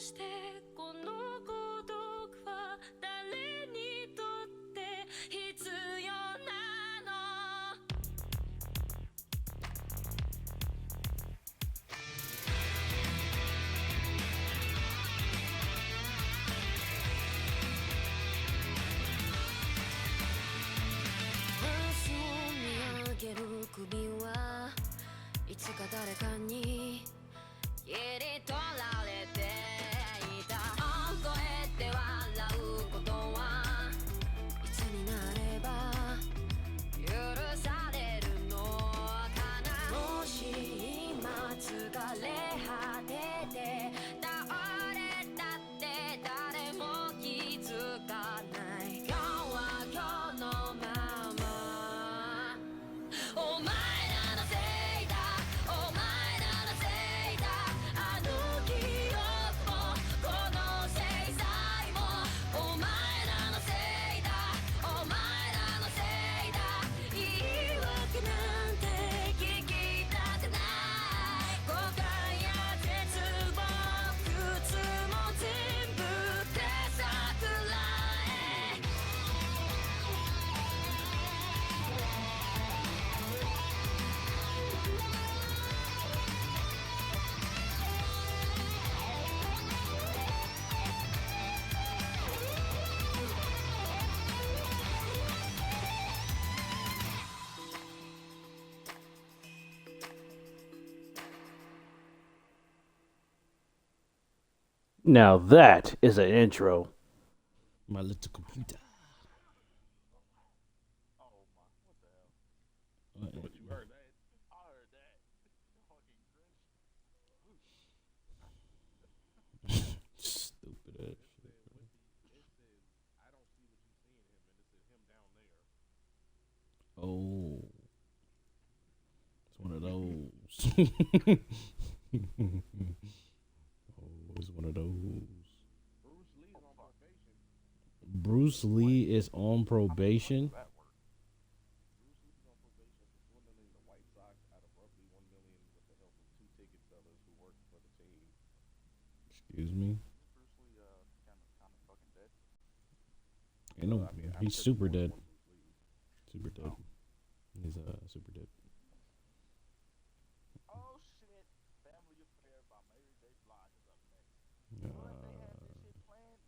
してこの孤独は誰にとって必要なの明日を見上げる首はいつか誰かに切り取られていた大声で笑うことはいつになれば許されるのかなもし今疲れ果てて倒れたって誰も気づかない今日は今日のままお前らのせいだお前らのせいだあの記憶もこの制裁もお前らのせいだお前らのせいだ言い訳なんて聞きたくない後悔や絶望苦痛も全部手桜へNow that is an intro. My little computer. But you heard that? I heard that. Fucking Grinch. Stupid ass shit. It says, I don't see what you see in him, and it says him down there. Oh. It's one of those. Oh, it's one of those. Bruce Lee's on probation. Bruce Lee is on probation. That work. Bruce Lee's on probation for swindling the White Sox out of roughly $1 million with the help of 2 ticket sellers who worked for the team. Excuse me. Bruce Lee kind of fucking dead. Ain't no, I mean, I'm he's pretty super sure dead. Bruce Lee. Super dead. He's super dead. Oh shit! Family Affair by Mary J. Blige is up next. What? They had this shit planned?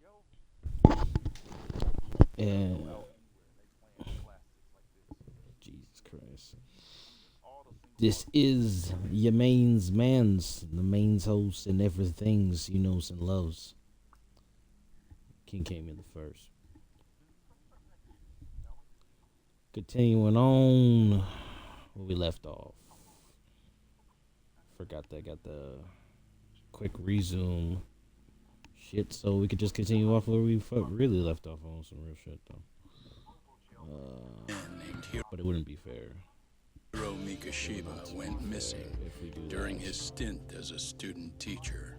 Yo. And They playing classics like this. Jesus Christ. All the single This is your man's, the mains host and everything you knows and loves. King came in the first. Continuing on where we left off. Forgot that I got the quick resume shit, so we could just continue off where we really left off on some real shit though. But it wouldn't be fair. Hiro Mikashiba went missing if we do during that. his stint as a student teacher.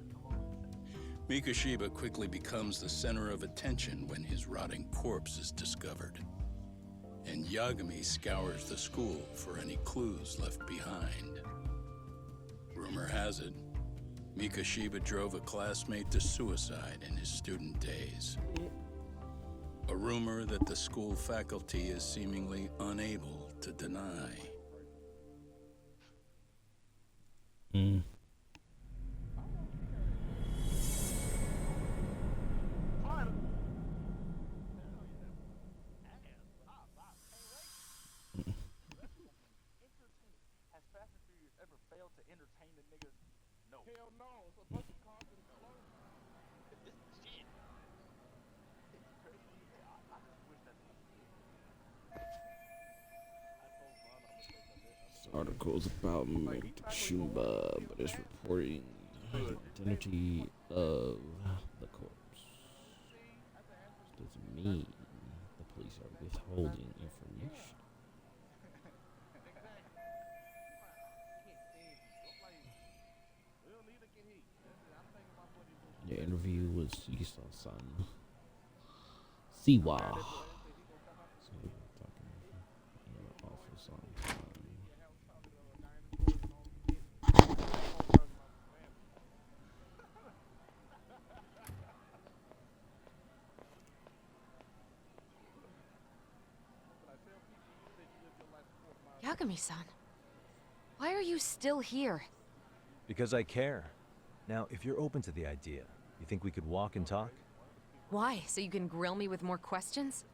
Mikashiba quickly becomes the center of attention when his rotting corpse is discovered. And Yagami scours the school for any clues left behind. Rumor has it, Mikashiba drove a classmate to suicide in his student days. A rumor that the school faculty is seemingly unable to deny. Has Fast and Furious ever failed to entertain the niggas? No. Hell no. It's a bunch of cars in the flow. This is shit. It's crazy. I just wish that. This article is about Mikashiba, but it's reporting the identity of the corpse. This doesn't mean the police are withholding information. The interview was Isa-san. Siwa. So we're talking in the office on time. Yagami-san, why are you still here? Because I care. Now, if you're open to the idea, you think we could walk and talk? Why? So you can grill me with more questions?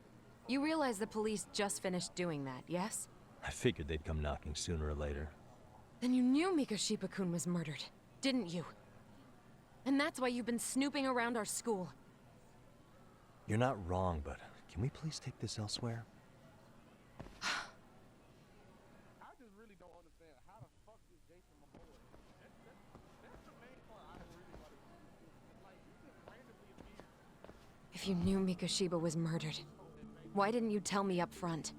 You realize the police just finished doing that, yes? I figured they'd come knocking sooner or later. Then you knew Mikoshiba-kun was murdered, didn't you? And that's why you've been snooping around our school. You're not wrong, but can we please take this elsewhere? I just really don't understand how the fuck is Jason my boy. That's the main part I really want to do. Like, he just randomly appeared. If you knew Mikoshiba was murdered, why didn't you tell me up front?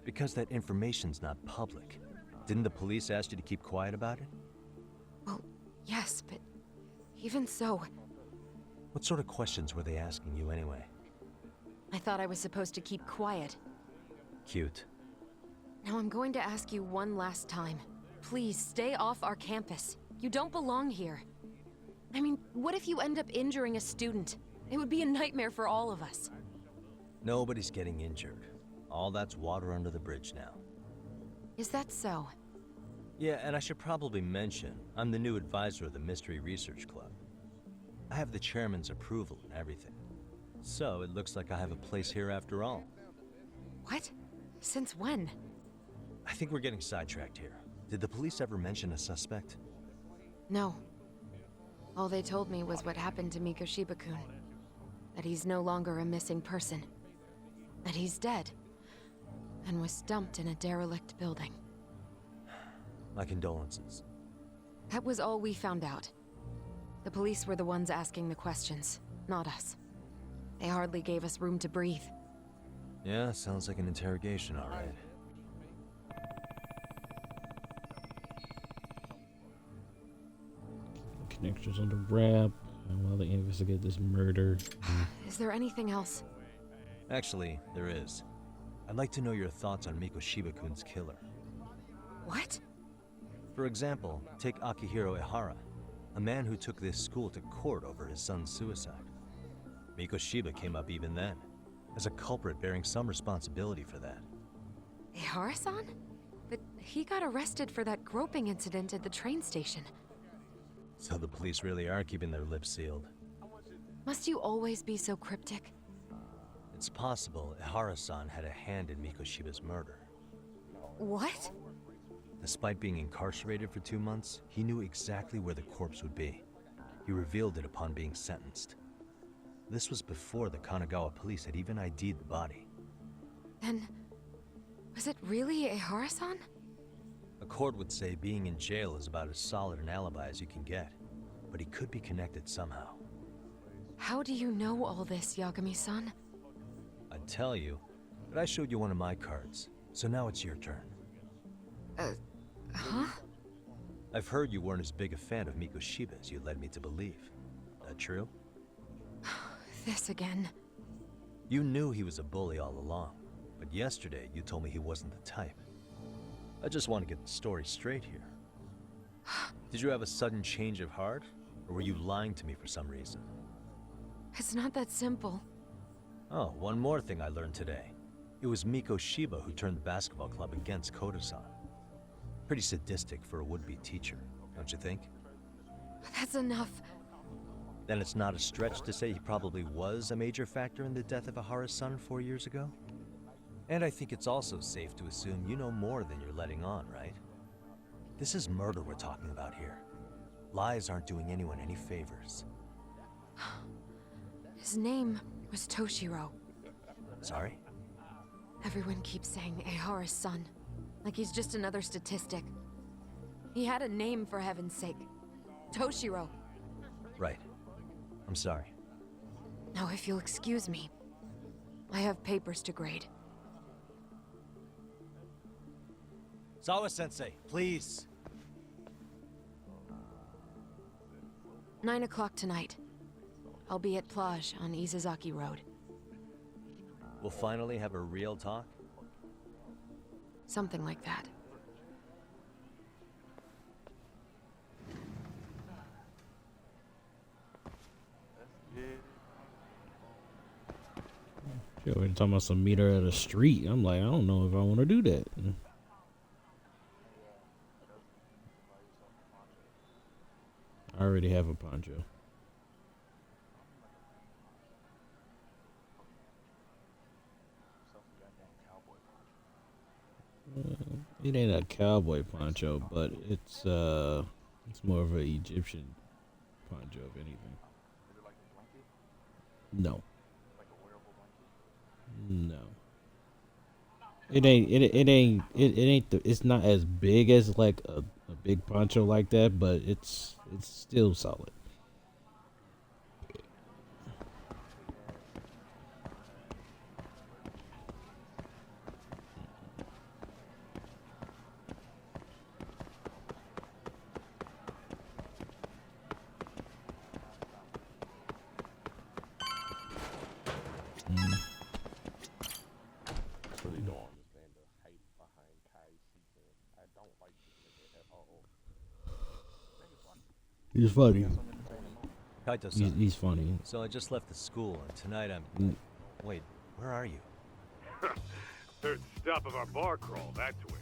Because that information's not public. Didn't the police ask you to keep quiet about it? Well, yes, but even so, What sort of questions were they asking you anyway? I thought I was supposed to keep quiet. Cute. Now I'm going to ask you one last time. Please, stay off our campus. You don't belong here. I mean, what if you end up injuring a student? It would be a nightmare for all of us. Nobody's getting injured. All that's water under the bridge now. Is that so? Yeah, and I should probably mention, I'm the new advisor of the Mystery Research Club. I have the chairman's approval and everything. So it looks like I have a place here after all. What? Since when? I think we're getting sidetracked here. Did the police ever mention a suspect? No. All they told me was what happened to Mikoshiba-kun. That he's no longer a missing person. That he's dead. And was dumped in a derelict building. My condolences. That was all we found out. The police were the ones asking the questions, not us. They hardly gave us room to breathe. Yeah, sounds like an interrogation, all right. Connections under wrap while they investigate this murder. Is there anything else? Actually, there is. I'd like to know your thoughts on Mikoshiba-kun's killer. What? For example, take Akihiro Ehara, a man who took this school to court over his son's suicide. Mikoshiba came up even then, as a culprit bearing some responsibility for that. Ehara-san? But he got arrested for that groping incident at the train station. So the police really are keeping their lips sealed. Must you always be so cryptic? It's possible Ehara-san had a hand in Mikoshiba's murder. What? Despite being incarcerated for 2 months, he knew exactly where the corpse would be. He revealed it upon being sentenced. This was before the Kanagawa police had even ID'd the body. Then, was it really Ehara-san? A court would say being in jail is about as solid an alibi as you can get, but he could be connected somehow. How do you know all this, Yagami-san? I'd tell you, but I showed you one of my cards, so now it's your turn. Huh? I've heard you weren't as big a fan of Mikoshiba as you led me to believe. That true? This again. You knew he was a bully all along, but yesterday you told me he wasn't the type. I just want to get the story straight here. Did you have a sudden change of heart, or were you lying to me for some reason? It's not that simple. Oh, one more thing I learned today. It was Mikoshiba who turned the basketball club against Koto-san. Pretty sadistic for a would-be teacher, don't you think? That's enough. Then it's not a stretch to say he probably was a major factor in the death of Ehara's son 4 years ago? And I think it's also safe to assume you know more than you're letting on, right? This is murder we're talking about here. Lies aren't doing anyone any favors. His name was Toshiro. Sorry? Everyone keeps saying Ehara's son, like he's just another statistic. He had a name, for heaven's sake. Toshiro. Right. I'm sorry. Now, if you'll excuse me, I have papers to grade. Sawa-Sensei, please! 9 o'clock tonight. I'll be at Plage on Izazaki Road. We'll finally have a real talk? Something like that. Yo, we're talking about some meter at a street. I'm like, I don't know if I want to do that. I already have a poncho. It ain't a cowboy poncho, but it's more of an Egyptian poncho, if anything. No. No. It's not as big as like a big poncho like that, but it's still solid. Really don't understand the hate behind Kai sequence. I don't like this nigga at all. He's funny. Kaito-san. He's funny. So I just left the school, and tonight I'm... Wait, where are you? Third stop of our bar crawl, that's where.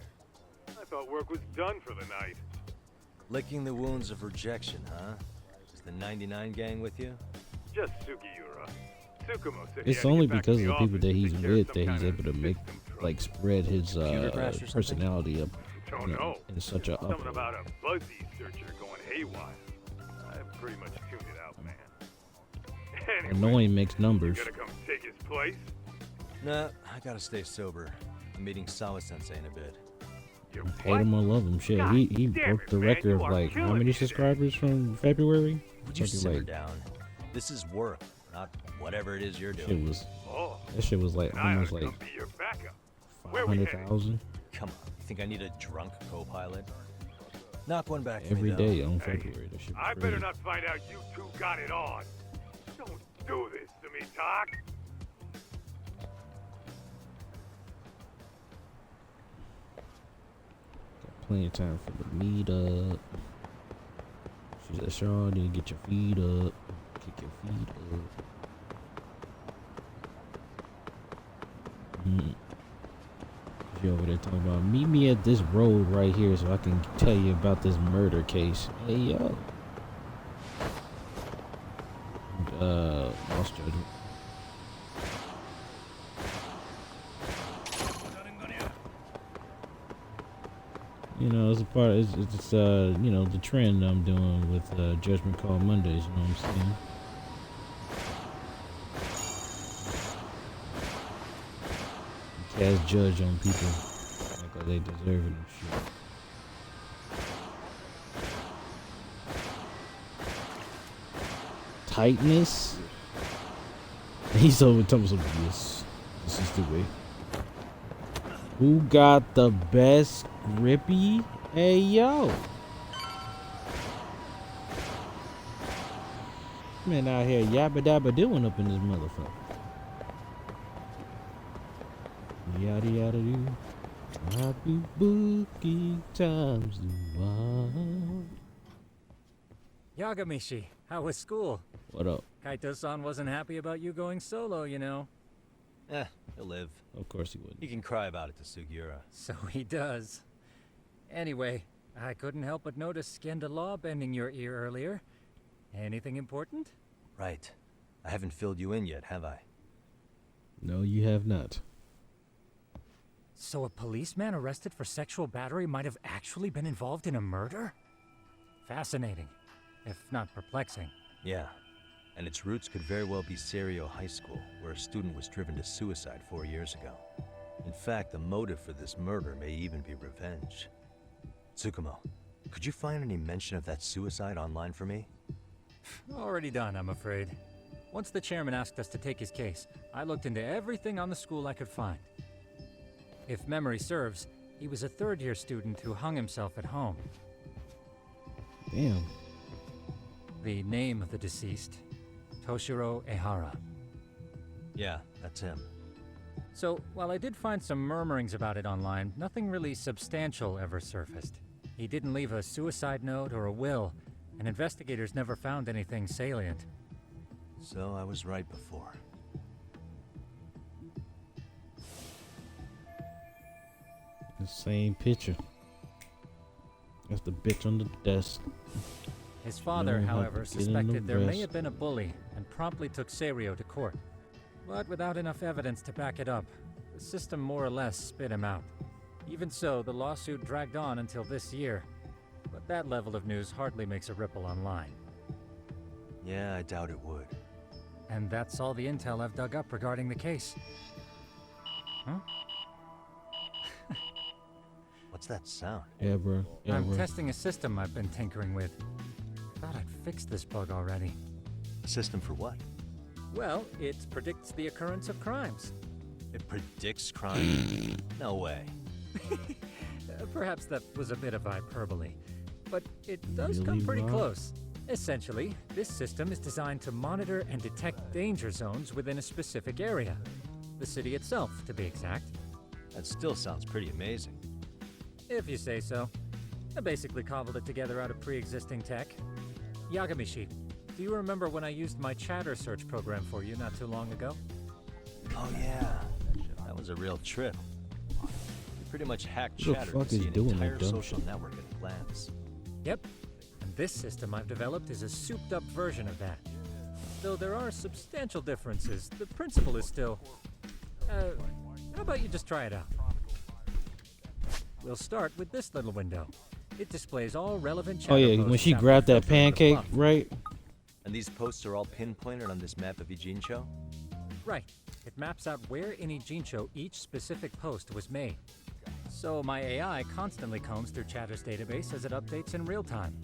I thought work was done for the night. Licking the wounds of rejection, huh? Is the 99 gang with you? Just Sugiura. Tsukumo said It's only because of the people that he's with that he's able to make, like, spread his personality up Don't know. in such a Something upload. about a Buzzy searcher going haywire. I've pretty much tuned it out, man. Anyway, Annoying makes numbers. you gonna come take his place? Nah, I gotta stay sober. I'm meeting Sawa-Sensei in a bit. You Hate him or love him, shit. He damn broke it, the man, record you of are like how killing many it today. subscribers from February? Would you Something simmer like down? This is work, not whatever it is you're shit doing. was Oh, that shit was like and I ought almost to like come be your backup. Where we headed? 500,000 Come on, you think I need a drunk co-pilot? Knock one back for every me, though. day on Hey, February. That shit was I better crazy. not find out you two got it on. Don't do this to me, Doc. Got plenty of time for the meetup. She said, "Shaw, need to get your feet up. Kick your feet up." She over there talking about, meet me at this road right here so I can tell you about this murder case. Hey, yo. Lost judgment. You know, it's a part. It's you know, the trend I'm doing with Judgment Call Mondays. You know what I'm saying? Cast judge on people like they deserve it and shit. Tightness. He's over talking something. Yes, this is the way. Who got the best grippy? Hey yo. Man out here yabba dabba doing up in this motherfucker. Yada yada do. Happy bookie times do I. Yagami, how was school? What up? Kaito-san wasn't happy about you going solo, you know. He'll live. Of course he wouldn't. He can cry about it to Sugiura. So he does. Anyway, I couldn't help but notice Skenda Law bending your ear earlier. Anything important? Right. I haven't filled you in yet, have I? No, you have not. So a policeman arrested for sexual battery might have actually been involved in a murder? Fascinating, if not perplexing. Yeah. And its roots could very well be Seiryo High School, where a student was driven to suicide 4 years ago. In fact, the motive for this murder may even be revenge. Tsukumo, could you find any mention of that suicide online for me? Already done, I'm afraid. Once the chairman asked us to take his case, I looked into everything on the school I could find. If memory serves, he was a third-year student who hung himself at home. Damn. The name of the deceased, Toshiro Ehara. Yeah, that's him. So, while I did find some murmurings about it online, nothing really substantial ever surfaced. He didn't leave a suicide note or a will, and investigators never found anything salient. So I was right before. The same picture. That's the bitch on the desk. His father, Learn how to however, get in the suspected there may rest. have been a bully and promptly took Seiryo to court. But without enough evidence to back it up, the system more or less spit him out. Even so, the lawsuit dragged on until this year. But that level of news hardly makes a ripple online. Yeah, I doubt it would. And that's all the intel I've dug up regarding the case. Huh? What's that sound? Yeah, bro. Yeah, I'm bro. testing a system I've been tinkering with. Thought I'd fixed this bug already. A system for what? Well, it predicts the occurrence of crimes. It predicts crime? No way. Perhaps that was a bit of hyperbole, but it does come Really, pretty Rob? close. Essentially, this system is designed to monitor and detect danger zones within a specific area. The city itself, to be exact. That still sounds pretty amazing. If you say so. I basically cobbled it together out of pre-existing tech. Yagami, do you remember when I used my chatter search program for you not too long ago? Oh yeah, that was a real trip. You pretty much hacked Who the Chatter fuck to is see an doing entire that dumb social shit? network at a glance. Yep. And this system I've developed is a souped-up version of that. Though there are substantial differences, the principle is still... how about you just try it out? We'll start with this little window. It displays all relevant chatter Oh yeah, posts when she after grabbed that filtering the pancake, fluff. right? And these posts are all pinpointed on this map of Ijincho? Right. It maps out where in Ijincho each specific post was made. So my AI constantly combs through Chatter's database as it updates in real time.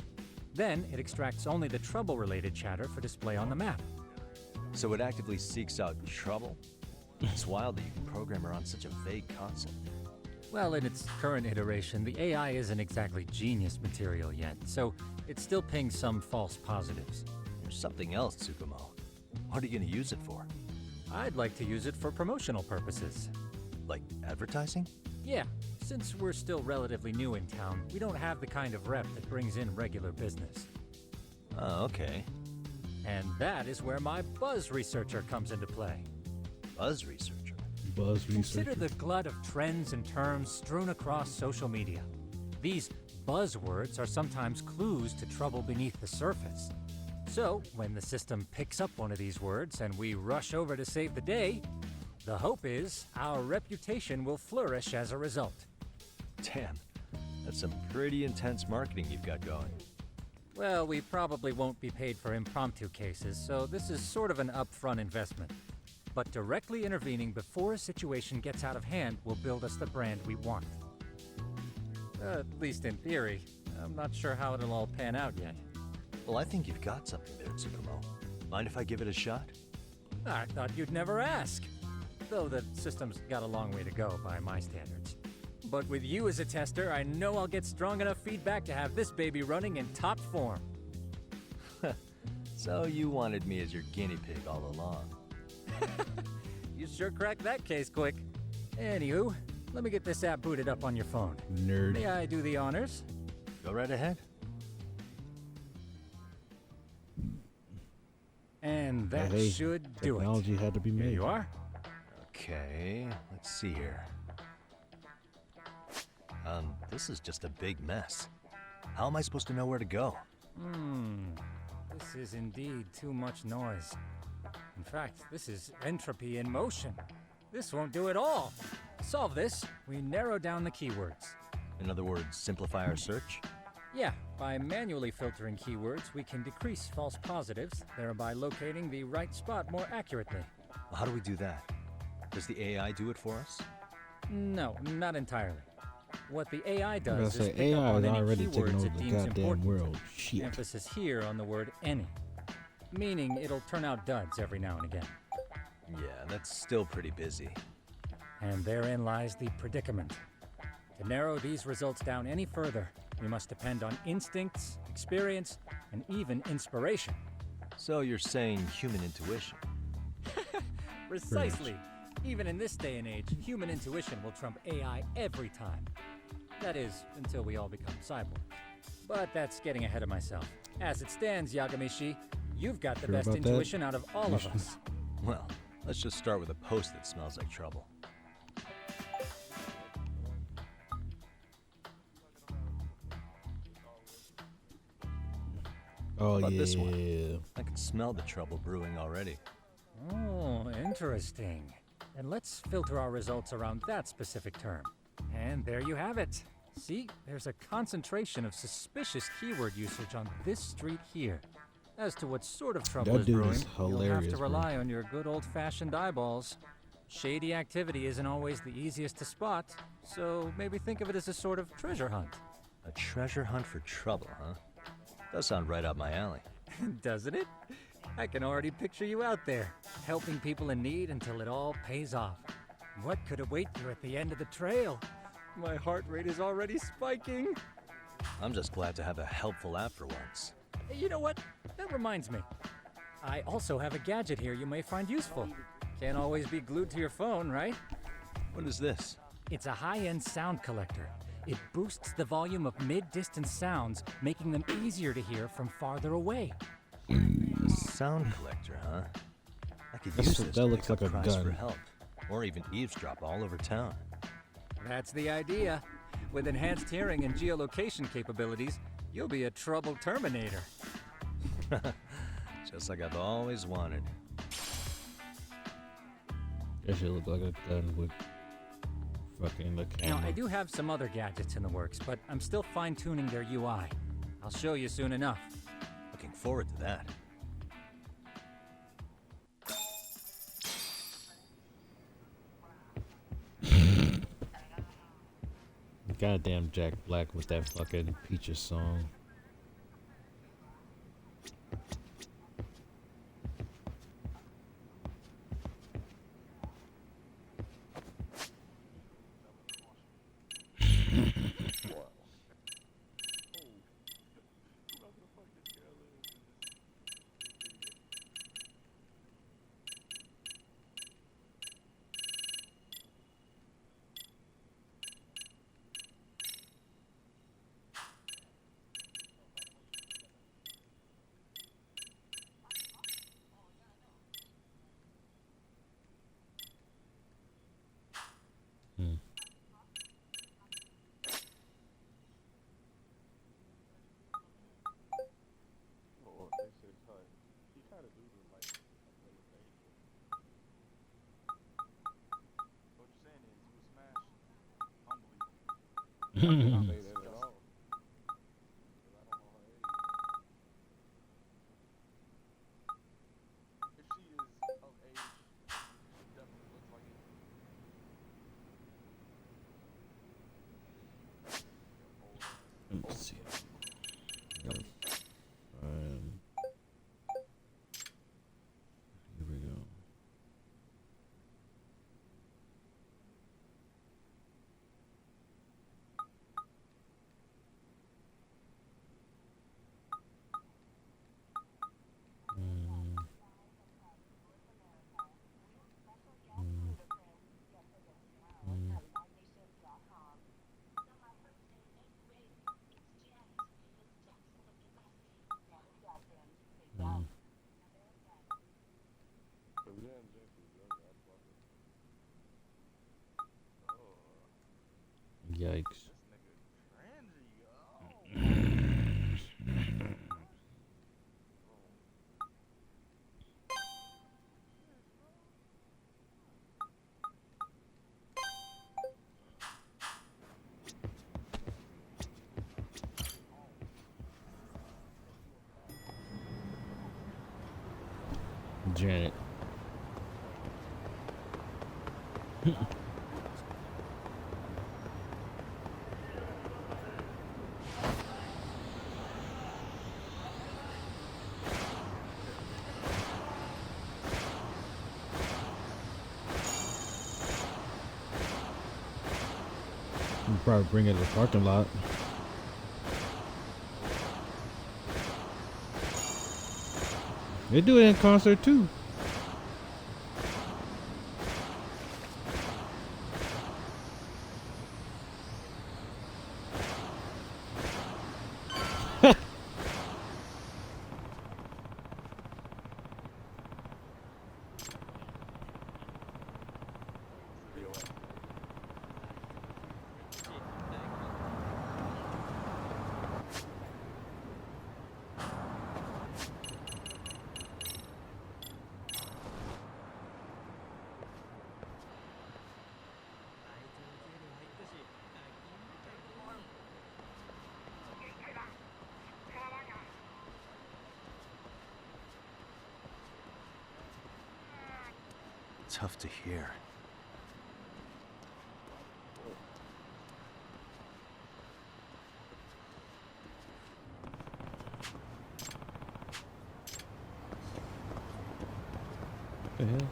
Then it extracts only the trouble-related chatter for display on the map. So it actively seeks out trouble? It's wild that you can program around such a vague concept. Well, in its current iteration, the AI isn't exactly genius material yet, so it still pings some false positives. There's something else, Tsukumo. What are you gonna use it for? I'd like to use it for promotional purposes. Like advertising? Yeah, since we're still relatively new in town, we don't have the kind of rep that brings in regular business. Oh, okay. And that is where my buzz researcher comes into play. Buzz researcher. Buzz Consider researcher. the glut of trends and terms strewn across social media. These buzzwords are sometimes clues to trouble beneath the surface. So, when the system picks up one of these words and we rush over to save the day, the hope is our reputation will flourish as a result. Damn, that's some pretty intense marketing you've got going. Well, we probably won't be paid for impromptu cases, so this is sort of an upfront investment. But directly intervening before a situation gets out of hand will build us the brand we want. At least in theory. I'm not sure how it'll all pan out yet. Well, I think you've got something there, Tsukumo. Mind if I give it a shot? I thought you'd never ask. Though the system's got a long way to go by my standards. But with you as a tester, I know I'll get strong enough feedback to have this baby running in top form. So you wanted me as your guinea pig all along. You sure cracked that case quick. Anywho, let me get this app booted up on your phone. Nerd. May I do the honors? Go right ahead. And that Hey, should do it. Technology had to be Here made. you are. Okay, let's see here. This is just a big mess. How am I supposed to know where to go? This is indeed too much noise. In fact, this is entropy in motion. This won't do it all. To solve this, we narrow down the keywords. In other words, simplify our search? Yeah, by manually filtering keywords, we can decrease false positives, thereby locating the right spot more accurately. How do we do that? Does the AI do it for us? No, not entirely. What the AI I does gotta is say, pick up AI on is any already taking keywords over it the deems goddamn important. world. Shit. Emphasis here on the word any. Meaning it'll turn out duds every now and again. Yeah, that's still pretty busy. And therein lies the predicament. To narrow these results down any further, we must depend on instincts, experience, and even inspiration. So you're saying human intuition? Precisely. Even in this day and age, human intuition will trump AI every time. That is, until we all become cyborgs. But that's getting ahead of myself. As it stands, Yagami, you've got the Sure best about that? intuition out of all of us. Well, let's just start with a post that smells like trouble. Oh, How about yeah. this one? I can smell the trouble brewing already. Oh, interesting. And let's filter our results around that specific term. And there you have it. See, there's a concentration of suspicious keyword usage on this street here. As to what sort of trouble That is dude brewing, is you'll have hilarious, to bro. rely on your good old-fashioned eyeballs. Shady activity isn't always the easiest to spot, so maybe think of it as a sort of treasure hunt. A treasure hunt for trouble, huh? Does sound right up my alley. Doesn't it? I can already picture you out there, helping people in need until it all pays off. What could await you at the end of the trail? My heart rate is already spiking. I'm just glad to have a helpful app for once. You know what? That reminds me. I also have a gadget here you may find useful. Can't always be glued to your phone, right? What is this? It's a high-end sound collector. It boosts the volume of mid-distance sounds, making them easier to hear from farther away. A sound collector, huh? I could use this That to looks pick like up a cries for gun. help, or even eavesdrop all over town. That's the idea. With enhanced hearing and geolocation capabilities, you'll be a trouble terminator. Just like I've always wanted. That shit look like a gun with fucking the Now, camera. I do have some other gadgets in the works, but I'm still fine-tuning their UI. I'll show you soon enough. Looking forward to that. Goddamn Jack Black with that fucking Peaches song. Let's see. Here we go. Yikes. Janet. You probably bring it to the parking lot. They do it in concert too. tough to hear. What the hell?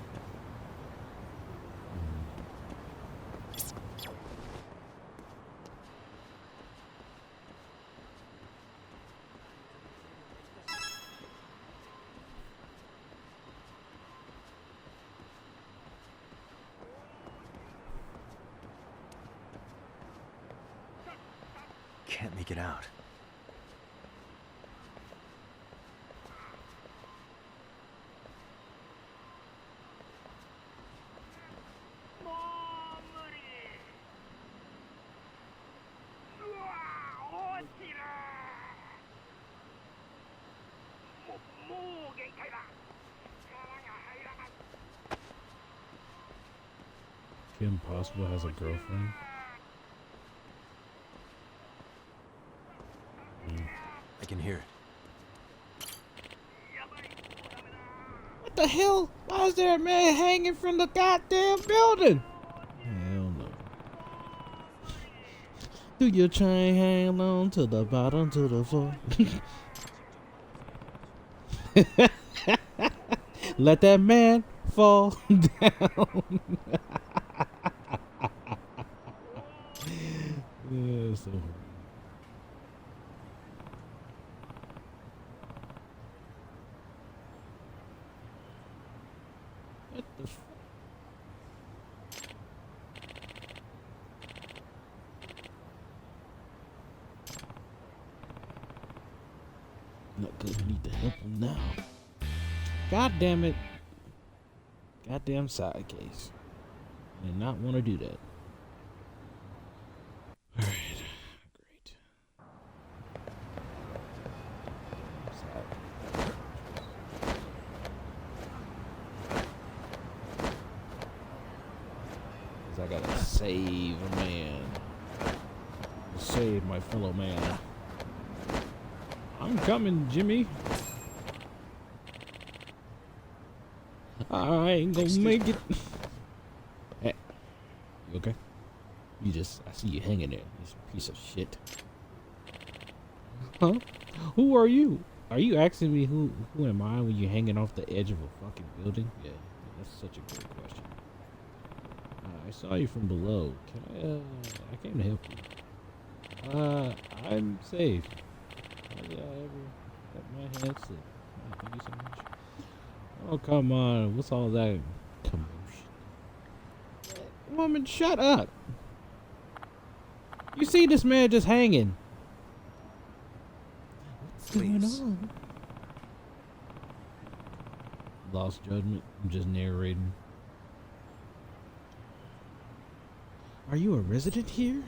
Can't make it out. Kim Possible has a girlfriend. I can hear it. What the hell? Why is there a man hanging from the goddamn building? Hell no. Do your chain hang on to the bottom to the floor? Let that man fall down. Yeah, so. What the f- Not good. We need to help him now. God damn it. Goddamn side case. I did not want to do that. Alright. Great. Cause I gotta save a man. Save my fellow man. I'm coming, Jimmy. I ain't gonna make it. Hey, you okay? I see you hanging there, you piece of shit. Huh? Who are you? Are you asking me who am I when you're hanging off the edge of a fucking building? Yeah, that's such a great question. I saw you from below. I came to help you. I'm safe. Did I ever cut my head slip? Thank you so much. Oh, come on. What's all that commotion? Woman, shut up. You see this man just hanging. What's going on? Lost judgment. I'm just narrating. Are you a resident here?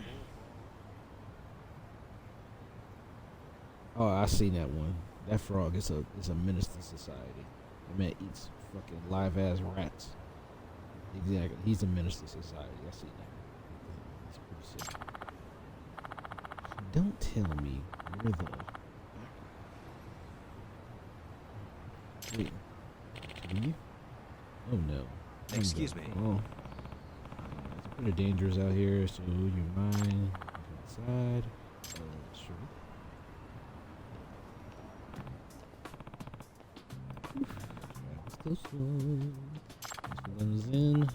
Oh, I seen that one. That frog is a menace to society. That man eats fucking live ass rats. Exactly. He's a menace to society. I see that. It's pretty sick. Don't tell me you're the. Wait. Are you? Oh no. Excuse me. Oh. It's pretty dangerous out here, so you mind inside? Sure. This one comes in.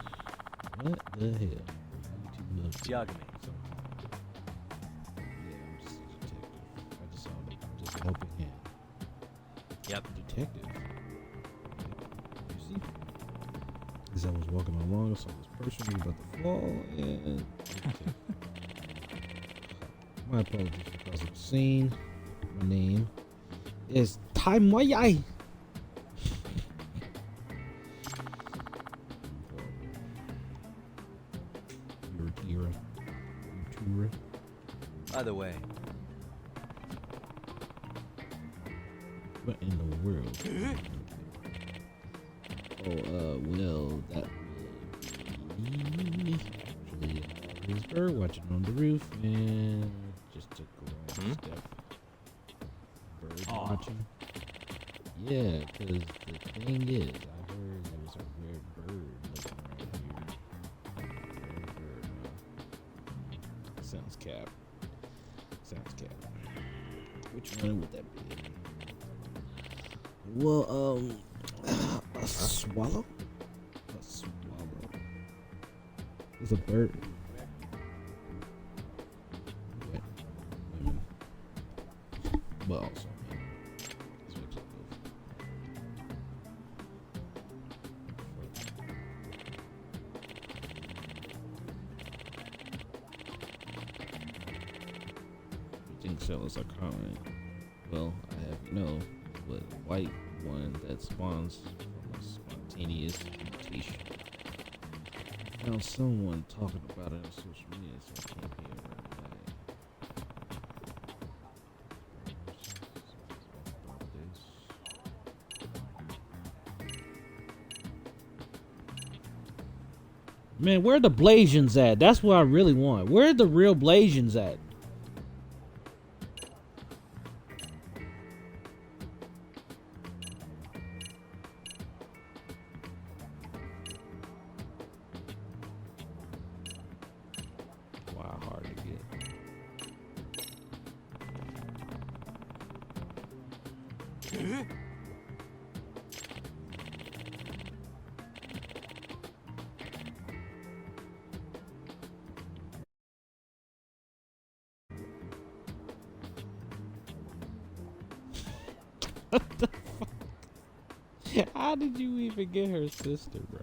What the hell? It's Yagami. Yeah, I'm just a detective. I just saw him. Just a helping hand. Yep. Detective. You see? As I was walking along, I saw this person was about to fall, and my apologies for causing a scene. My name is Tai Moyai. By the way, what in the world? Well, that will be actually his bird watching on the roof and just took a wrong step. Bird watching? Yeah, because the thing is, I heard there was a weird bird looking around. cap. Sounds cap. Which one would that be? Well, a swallow? A swallow. It's a bird. But, but also, man. It's actually You think cells are common? Well, I have but white one that spawns from a spontaneous mutation. I found someone talking about it on social media, so I can't be around. Man, where are the Blasians at? That's what I really want. Where are the real Blasians at? Wow, hard to get. What the fuck? How did you even get her sister, bro?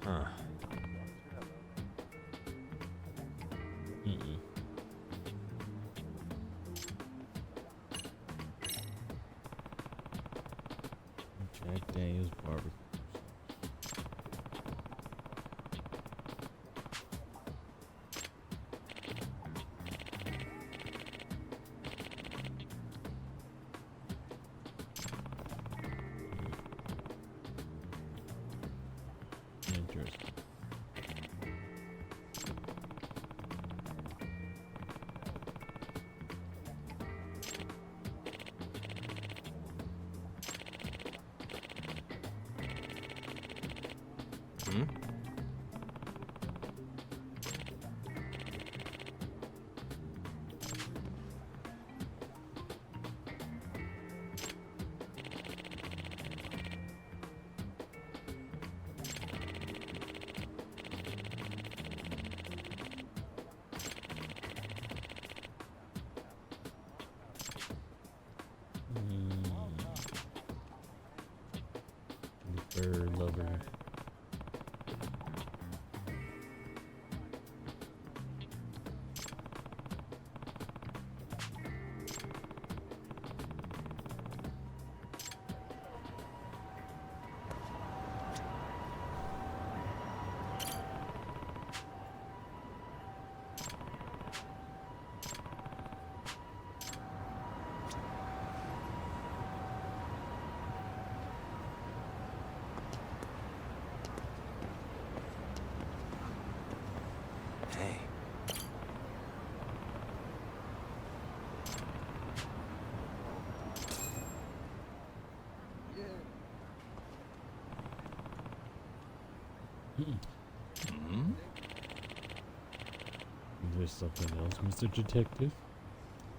Huh. Jack Daniels barbecue. Interesting. Hmm? Bird lover. Hey. Hmm? There's something else, Mr. Detective.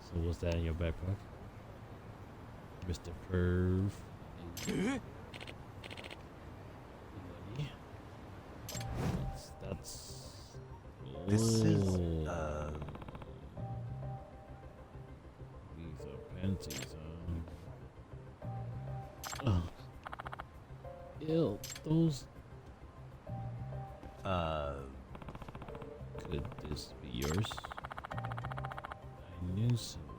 So what's that in your back pocket? Mr. Perv. That's This is, These are panties, Oh. Ew, those. Could this be yours? I knew someone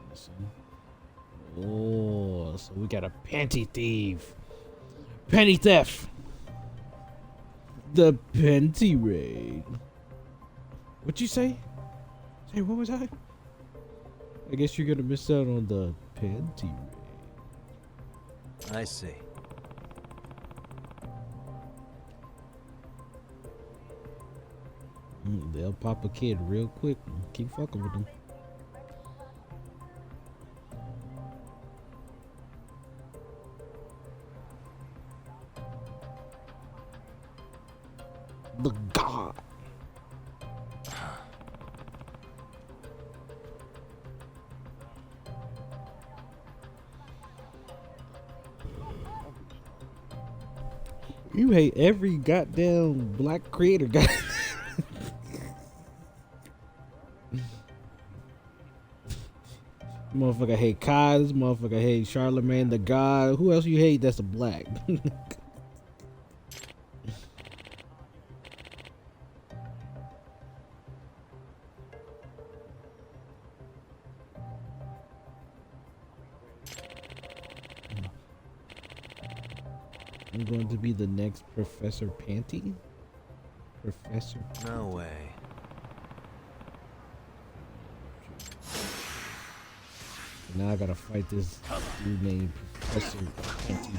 was missing. Oh, so we got a panty thief. Penny theft. The panty raid. What'd you say? Say, what was I? I guess you're gonna miss out on the panty raid. I see. They'll pop a kid real quick. Keep fucking with them. The god. You hate every goddamn black creator guy. Motherfucker hate Kai. This motherfucker hate Charlemagne the God. Who else you hate that's a black? I'm going to be the next Professor Panty? Professor? No way. Now I gotta fight this dude named Professor Panty.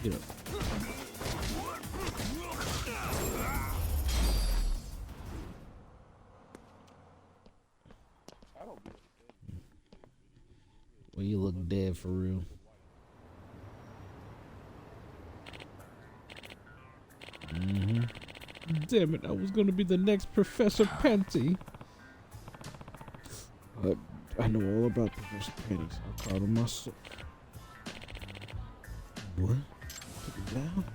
Get up. Well, you look dead for real. Damn it, I was gonna be the next Professor Panty. I know all about Professor Panties. I called him myself. What? Took it down?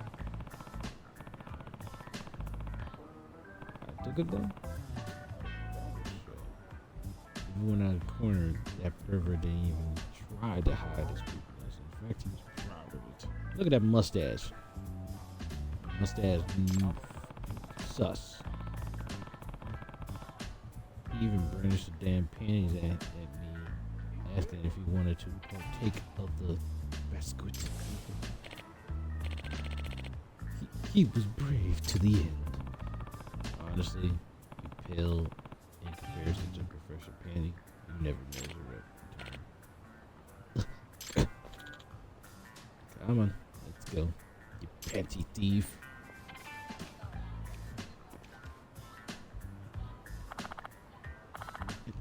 I took it down? He went out of the corner. That pervert didn't even try to hide his weakness. In fact, he was proud of it. Look at that mustache. Mustache. Sus. He even brandished the damn panties at me, asking if he wanted to partake of the biscuit. He was brave to the end. Honestly, you pale in comparison to Professor Panty. You never measure up. Come on, let's go. You panty thief.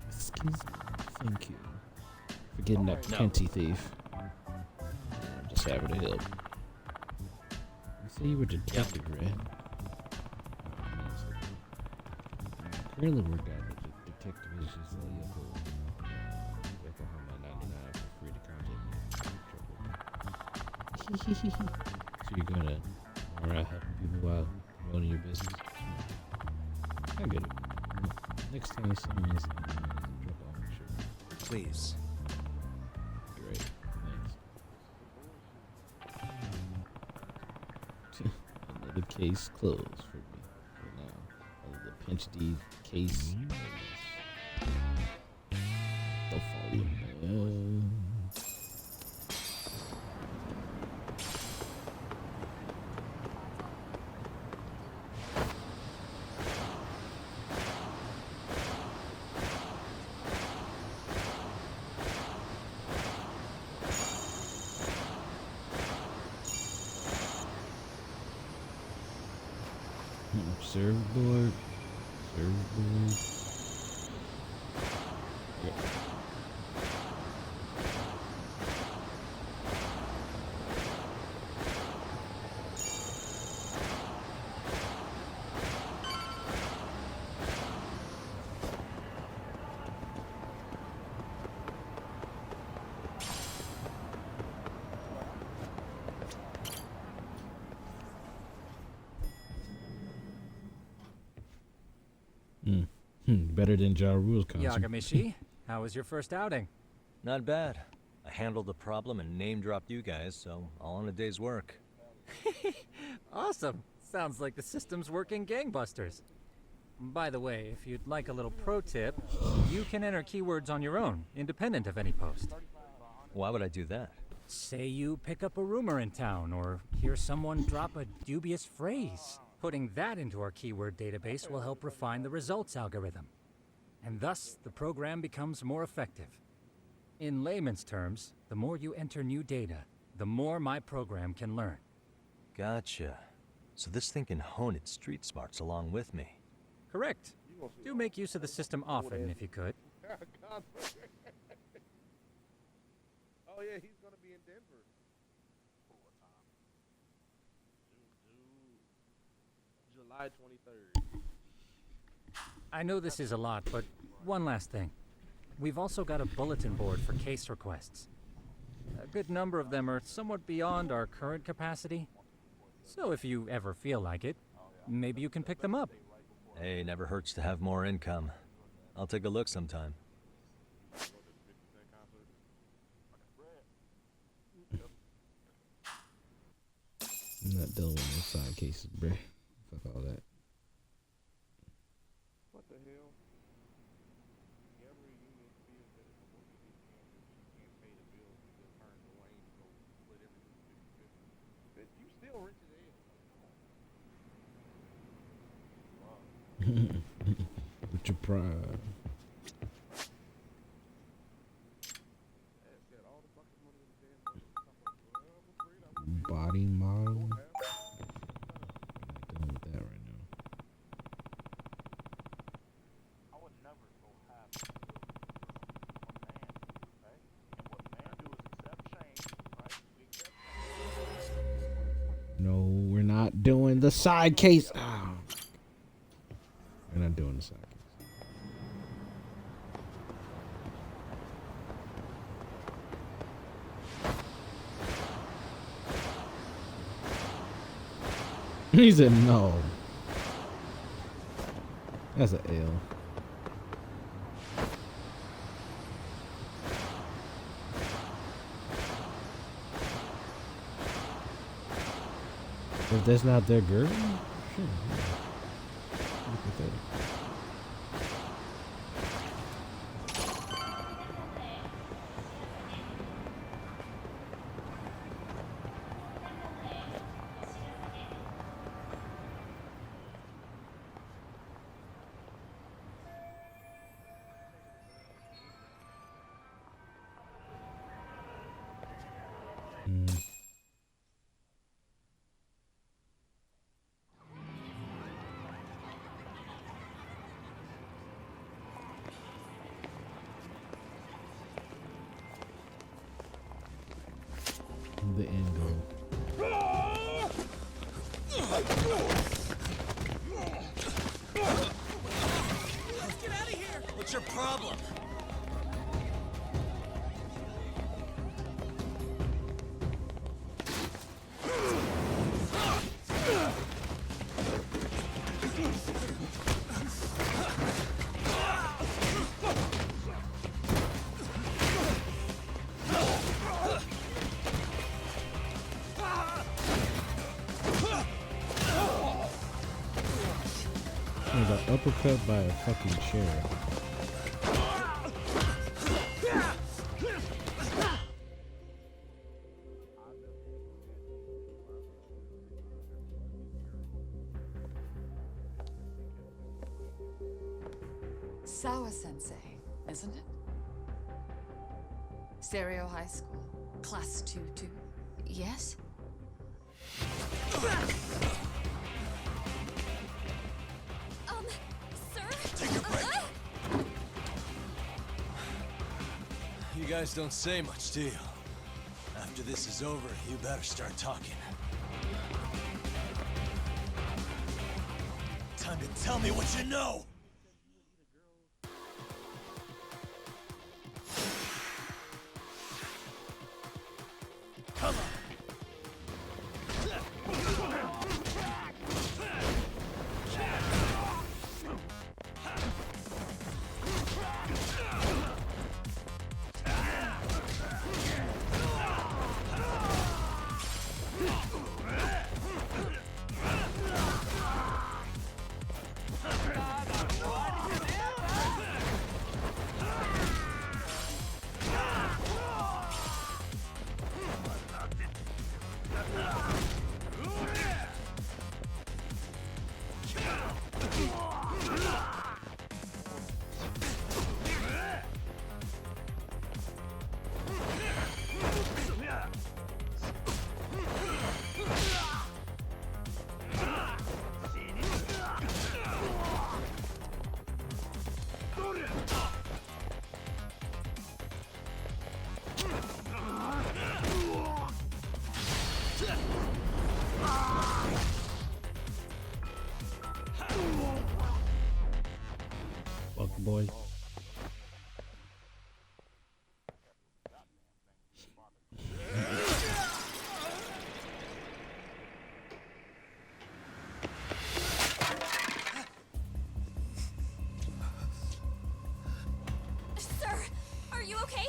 Excuse me. Thank you for getting that panty thief. I'm just happy to help. You say you were detective, right? Currently, we're got the detective is just Yokohama 99 for free to contact me. So you're gonna around helping people while promoting your business? I get it. Next time someone's drop off my shirt. Please. Great. Thanks. Another case closed for me for now. The pinch deed case. The fallen man. Surfboard. Surfboard. Yeah. Better than Ja Rule's concert. Yagami, how was your first outing? Not bad. I handled the problem and name-dropped you guys, so all in a day's work. Awesome. Sounds like the system's working gangbusters. By the way, if you'd like a little pro tip, you can enter keywords on your own, independent of any post. Why would I do that? Say you pick up a rumor in town, or hear someone drop a dubious phrase. Putting that into our keyword database will help refine the results algorithm. And thus, the program becomes more effective. In layman's terms, the more you enter new data, the more my program can learn. Gotcha. So this thing can hone its street smarts along with me. Correct. Do make use of the system often if you could. Oh yeah, he's gonna be in Denver. July 23rd. I know this is a lot, but one last thing. We've also got a bulletin board for case requests. A good number of them are somewhat beyond our current capacity. So if you ever feel like it, maybe you can pick them up. Hey, never hurts to have more income. I'll take a look sometime. I'm not dealing with no side cases, bruh. Fuck all that. What the hell? Every union feels that if a worker gets cancer, she can't pay the bills and just turn to Wayne to go split everything 50-50. But you still rich as hell. With your pride. That's got all the fucking money in the damn world. Body model. Dealing with that right now. I would never go half a man, right? And what man do is accept change, right? We accept change. No, we're not doing the side case. Oh. We're not doing the side case. He said no. That's an L. If that's not their girl, sure. Look at that. The end goal. Get out of here! What's your problem? He got uppercut by a fucking chair. Sawa-Sensei, isn't it? Seiryo High School, Class 2-2. Yes? Sir? Take a break. You guys don't say much, do you? After this is over, you better start talking. Time to tell me what you know! Come on! Are you okay?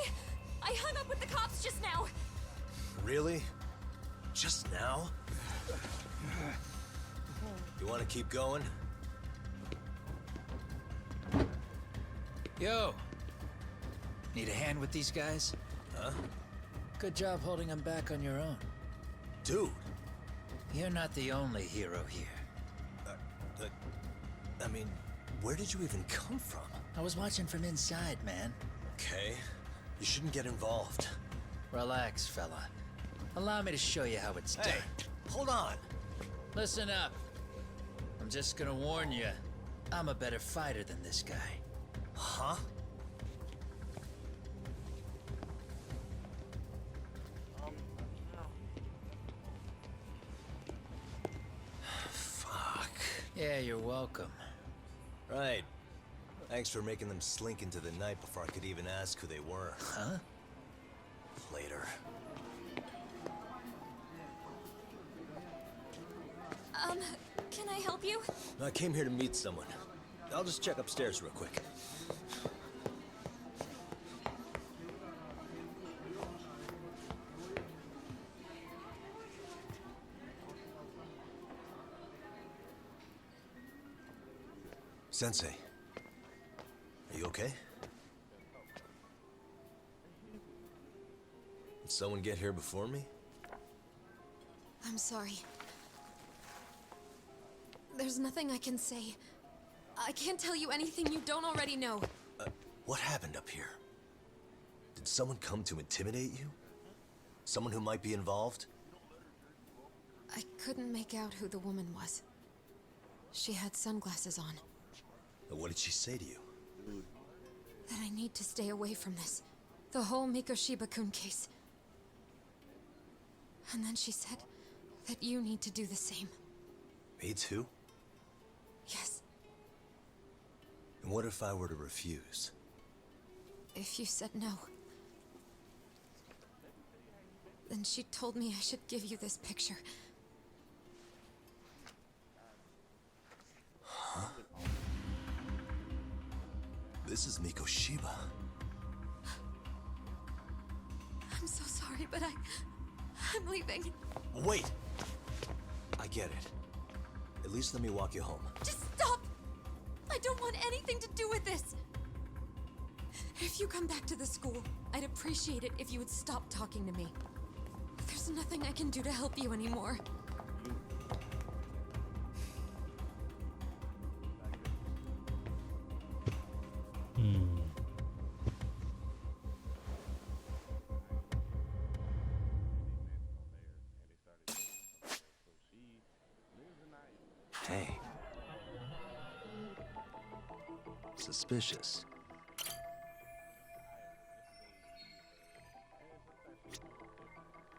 I hung up with the cops just now. Really? Just now? You want to keep going? Yo! Need a hand with these guys? Huh? Good job holding them back on your own. Dude! You're not the only hero here. I mean, where did you even come from? I was watching from inside, man. Okay. You shouldn't get involved. Relax, fella. Allow me to show you how it's done. Hey, hold on! Listen up. I'm just gonna warn you. I'm a better fighter than this guy. Huh? Fuck. Yeah, you're welcome. Right. Thanks for making them slink into the night before I could even ask who they were. Huh? Later. Can I help you? I came here to meet someone. I'll just check upstairs real quick. Sensei, are you okay? Did someone get here before me? I'm sorry. There's nothing I can say. I can't tell you anything you don't already know. What happened up here? Did someone come to intimidate you? Someone who might be involved? I couldn't make out who the woman was. She had sunglasses on. What did she say to you? That I need to stay away from this. The whole Mikoshiba-kun case. And then she said that you need to do the same. Me too? Yes. And what if I were to refuse? If you said no. Then she told me I should give you this picture. Huh? This is Mikoshiba. I'm so sorry, but I'm leaving. Wait! I get it. At least let me walk you home. Just stop! I don't want anything to do with this! If you come back to the school, I'd appreciate it if you would stop talking to me. There's nothing I can do to help you anymore. Hey. Suspicious.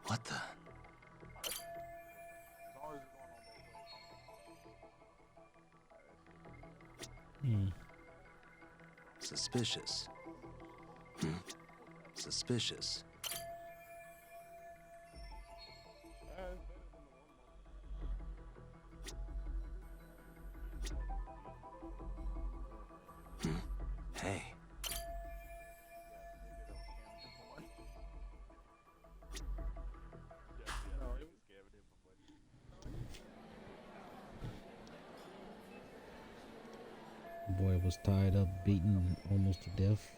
What the? Suspicious. Suspicious. Hey. Boy was tied up, beaten almost to death.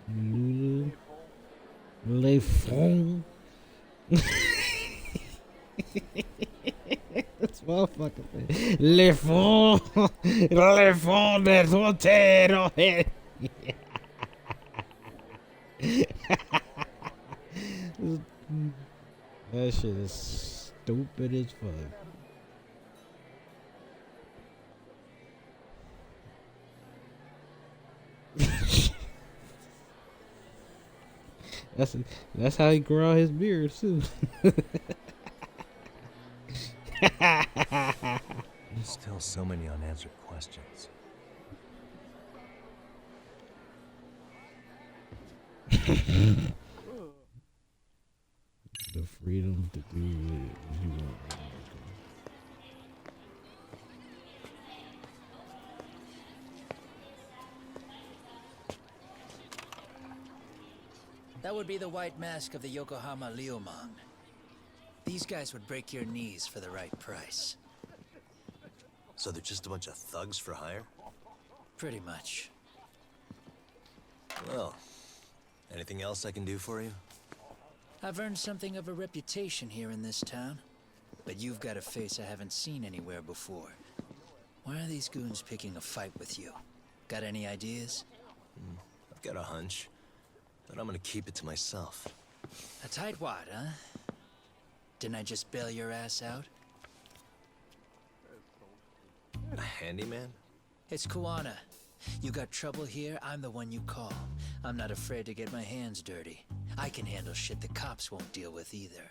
Lulu. Les fonds. That's motherfucking thing. Les fonds. Les fonds de soltero. That shit is stupid as fuck. That's how he grew out his beard too. Still so many unanswered questions. The freedom to do what you want. That would be the white mask of the Yokohama Liumang. These guys would break your knees for the right price. So they're just a bunch of thugs for hire? Pretty much. Well, anything else I can do for you? I've earned something of a reputation here in this town. But you've got a face I haven't seen anywhere before. Why are these goons picking a fight with you? Got any ideas? I've got a hunch, but I'm gonna keep it to myself. A tightwad, huh? Didn't I just bail your ass out? A handyman? It's Kuwana. You got trouble here, I'm the one you call. I'm not afraid to get my hands dirty. I can handle shit the cops won't deal with either.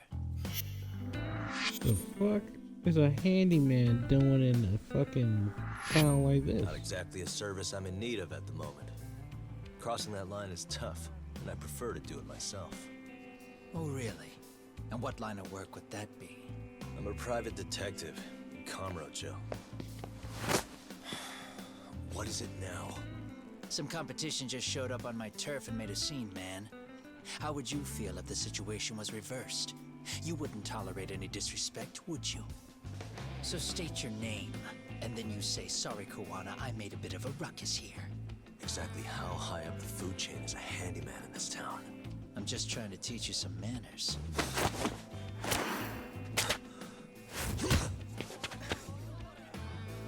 The fuck is a handyman doing in a fucking town like this? Not exactly a service I'm in need of at the moment. Crossing that line is tough, and I prefer to do it myself. Oh, really? And what line of work would that be? I'm a private detective in Kamurocho. What is it now? Some competition just showed up on my turf and made a scene, man. How would you feel if the situation was reversed? You wouldn't tolerate any disrespect, would you? So state your name, and then you say, sorry, Kuwana, I made a bit of a ruckus here. Exactly how high up the food chain is a handyman in this town? I'm just trying to teach you some manners.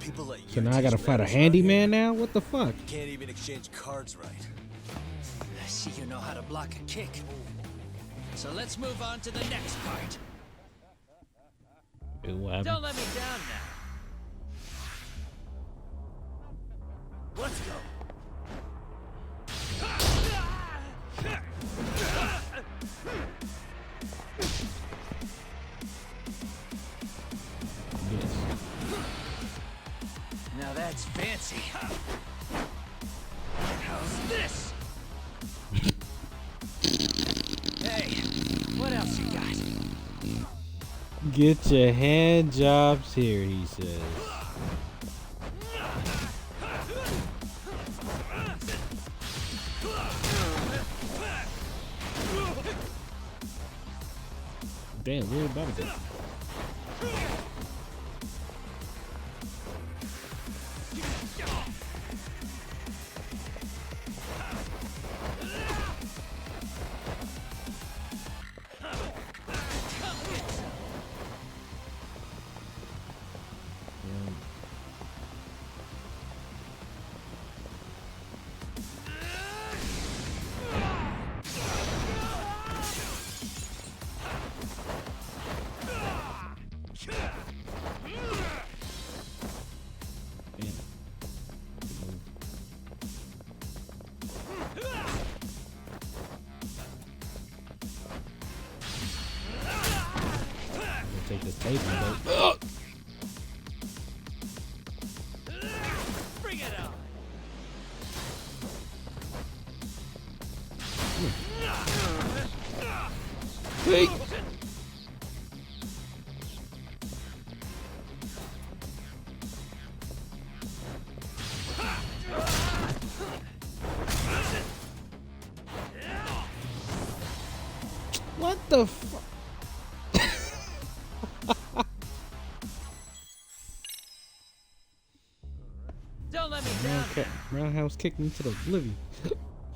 People like you. So now I gotta fight a handyman now? What the fuck? You can't even exchange cards right. I see you know how to block a kick. So let's move on to the next part. Don't let me down now. Let's go. Now that's fancy. How's this? Hey, what else you got? Get your hand jobs here, he says. Damn, we're about to go. Take this tape and go. Bring it on. Hey. What the fuck? Don't let me down. Roundhouse kicked me to the oblivion.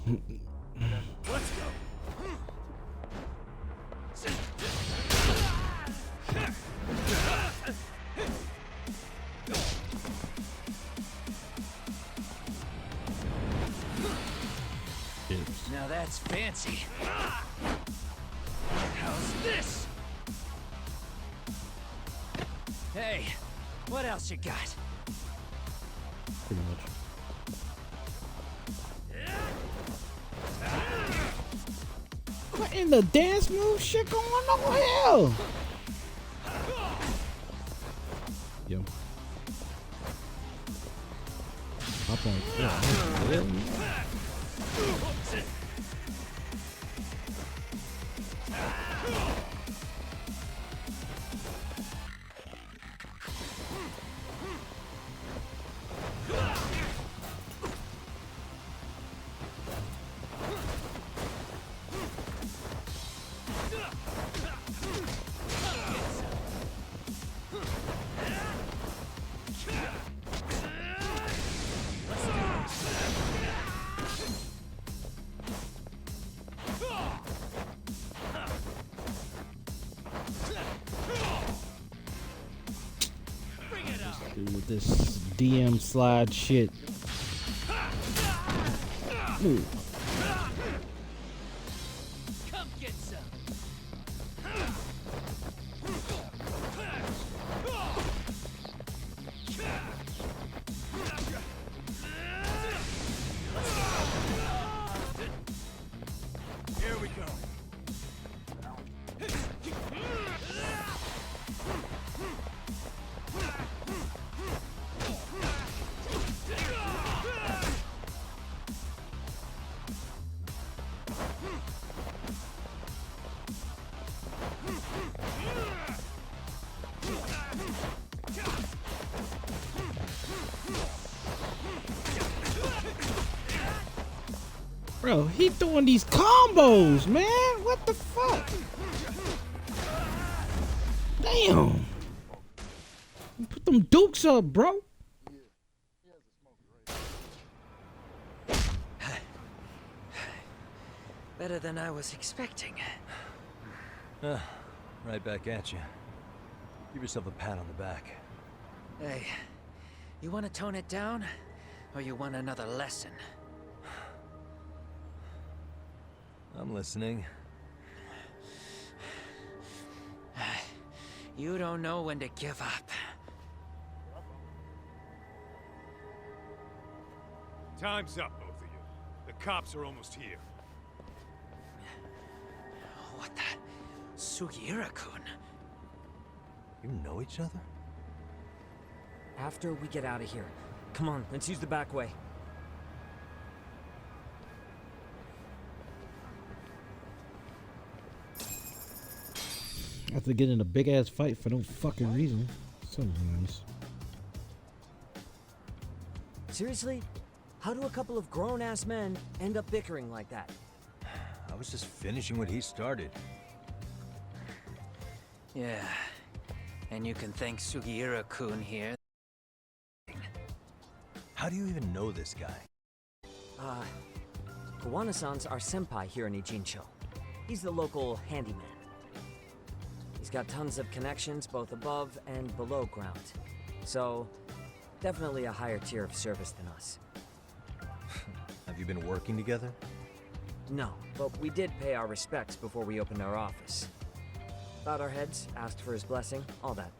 Let's go. Now that's fancy. How's this? Hey, what else you got? Pretty much. in the dance move shit going on hell? Yo. Hop on. Yeah. With this DM slide shit. Ooh. Come get some. Here we go. Bro, he doing these combos, man. What the fuck? Damn. Put them dukes up, bro. Better than I was expecting. Right back at you. Give yourself a pat on the back. Hey, you want to tone it down? Or you want another lesson? I'm listening. You don't know when to give up. Time's up, both of you. The cops are almost here. What the? Sugiura-kun? You know each other? After we get out of here. Come on, let's use the back way. After getting in a big ass fight for no fucking reason. Sometimes. Seriously? How do a couple of grown-ass men end up bickering like that? I was just finishing what he started. Yeah. And you can thank Sugiura-kun here. How do you even know this guy? Kawana-san's our senpai here in Ijincho. He's the local handyman. He's got tons of connections both above and below ground. So, definitely a higher tier of service than us. Have you been working together? No, but we did pay our respects before we opened our office. Bowed our heads, asked for his blessing, all that.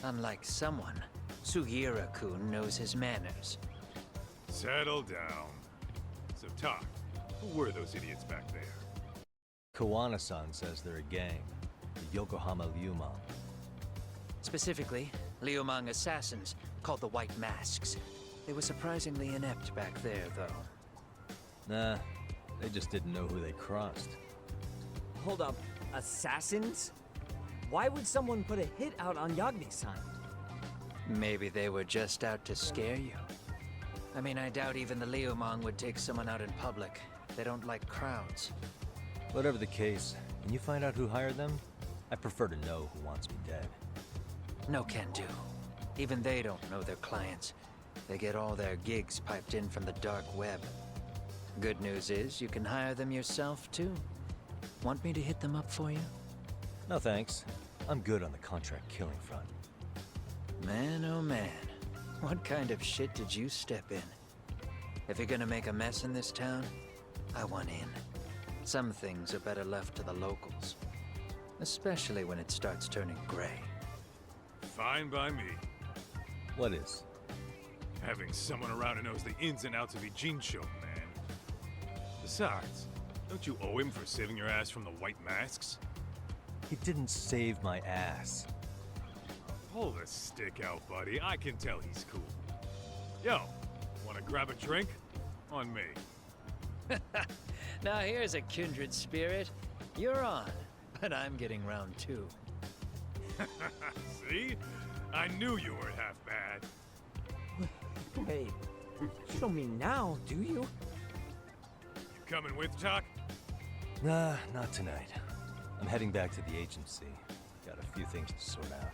Unlike someone, Sugiura-kun knows his manners. Settle down. So, talk. Who were those idiots back there? Kawana-san says they're a gang. The Yokohama Ryumon. Specifically, Ryumon assassins called the White Masks. They were surprisingly inept back there, though. Nah, they just didn't know who they crossed. Hold up, assassins? Why would someone put a hit out on Yagami-san? Maybe they were just out to scare you. I mean, I doubt even the Ryumon would take someone out in public. They don't like crowds. Whatever the case, can you find out who hired them? I prefer to know who wants me dead. No can do. Even they don't know their clients. They get all their gigs piped in from the dark web. Good news is, you can hire them yourself, too. Want me to hit them up for you? No thanks. I'm good on the contract killing front. Man, oh man. What kind of shit did you step in? If you're gonna make a mess in this town, I want in. Some things are better left to the locals. Especially when it starts turning gray. Fine by me. What is? Having someone around who knows the ins and outs of Ijincho, man. Besides, Don't you owe him for saving your ass from the white masks? He didn't save my ass. Pull the stick out, buddy. I can tell he's cool. Yo, wanna grab a drink? On me. Now here's a kindred spirit. You're on, but I'm getting round 2. See? I knew you weren't half bad. Wait, you don't mean now, do you? You coming with, Doc? Nah, not tonight. I'm heading back to the agency. Got a few things to sort out.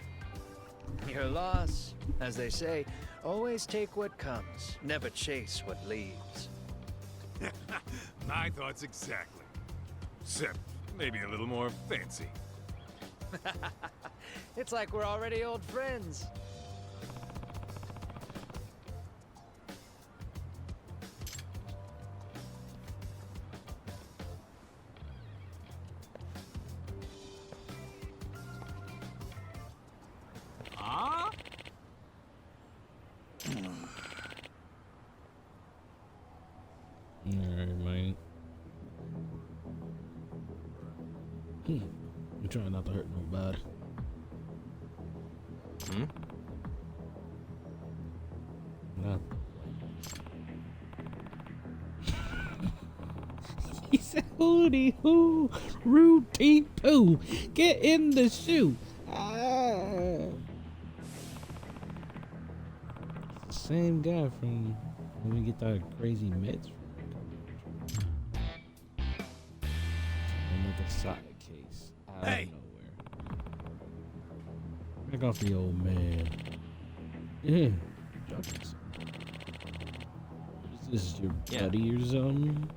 Your loss, as they say, always take what comes, never chase what leaves. My thoughts exactly. Except maybe a little more fancy. It's like we're already old friends. Alright, man. I'm trying not to hurt nobody. No. He said, "Hootie hoo, routine poo, get in the shoe." It's the same guy from when we get that crazy meds from. Another side case out of nowhere. Back off the old man. Yeah. Is this your buddy or something?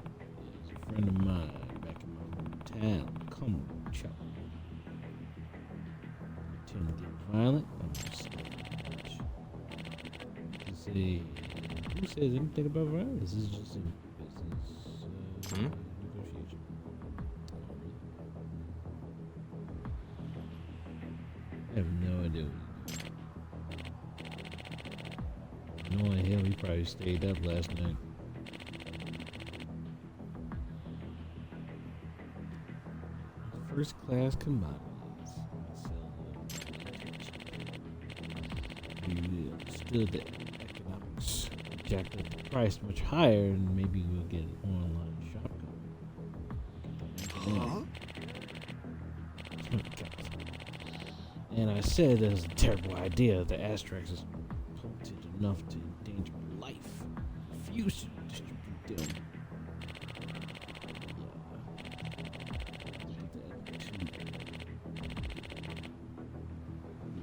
Yeah, he's a friend of mine back in my hometown. Come on, Chuck. Tend to get violent. I'm just to say, who says anything about violence? This is just a business negotiation. I have no idea. Knowing him, he probably stayed up last night. First class commodities. We understood that economics jacked up the price much higher, and maybe we'll get an online shop going. And I said that was a terrible idea. The Astrax is potent enough to endanger life. Refuse to distribute them.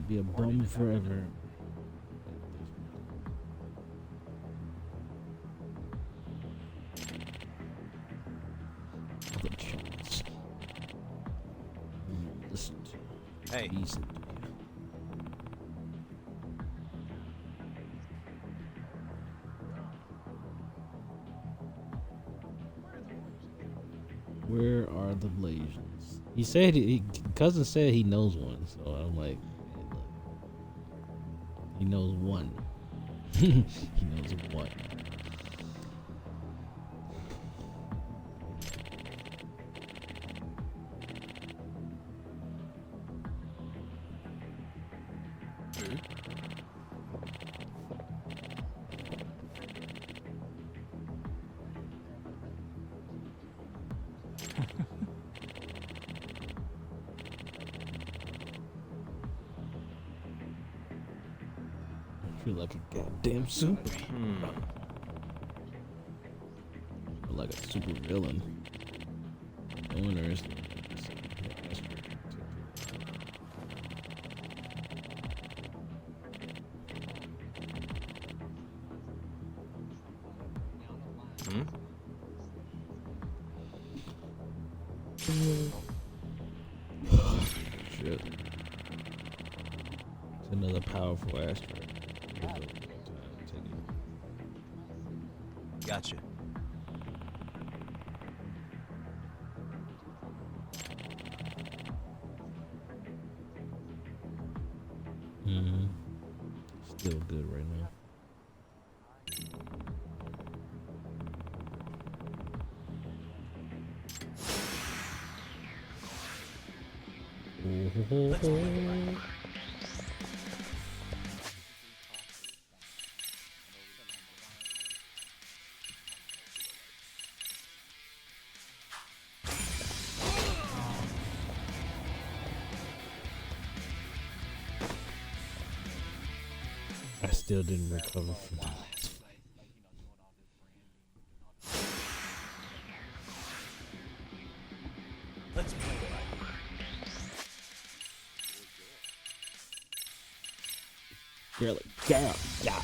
Be a bum forever. Other chance. Listen to. Hey. Reason. Where are the Blasians? He said cousin said he knows one, so I'm like, hey, look. He knows one. He knows one. I feel like a goddamn super. Or like a super villain. No interesting. Shit. It's another powerful asteroid. Gotcha. Still good right now. I still didn't recover from the last fight. Let's play it. Girl, girl, yeah.